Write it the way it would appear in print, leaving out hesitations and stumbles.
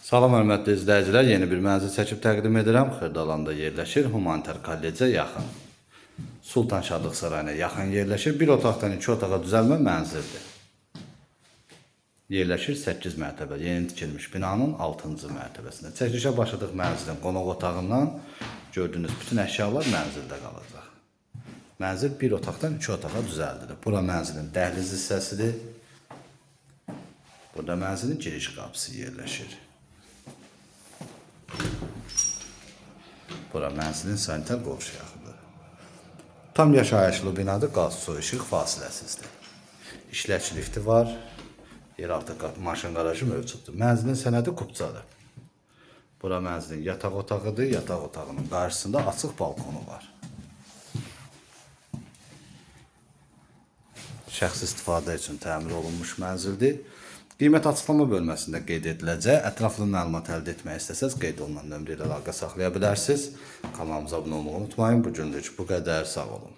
Salam hörmətli izləyicilər, yeni bir mənzil çəkib təqdim edirəm. Xırdalanda yerləşir, humanitar kollecə yaxın. Sultan Şadlıq sarayına yaxın yerləşir. Bir otaqdan 2 otağa düzəlmə mənzildir. Yerləşir 8 mərtəbə, yeni tikilmiş binanın 6-cı mərtəbəsində. Çəkilişə başladıq mənzilin qonaq otağından. Gördüyünüz bütün əşyalar mənzildə qalacaq. Mənzil bir otaqdan 2 otağa düzəldilir. Bura mənzilin dəhliz hissəsidir. Burada mənzilin giriş qapısı yerləşir. Bura mənzilin sanitar qovşağıdır. Tam yaşayışlı binadır, qaz, su, işıq fasiləsizdir. İşləç lifti var. Yeraltı maşın qarajı mövcuddur. Mənzilin sənədi kupçadır. Bura mənzilin yataq otağıdır. Yataq otağının qarşısında açıq balkonu var. Şəxsi istifadə üçün təmir olunmuş mənzildir. Qiymət açıqlama bölməsində qeyd ediləcək. Ətraflı məlumat əldə etmək istəsəz qeyd olunan nömrə ilə əlaqə saxlaya bilərsiniz. Kanalımıza abunə olmağı unutmayın. Bugünlük bu qədər. Sağ olun.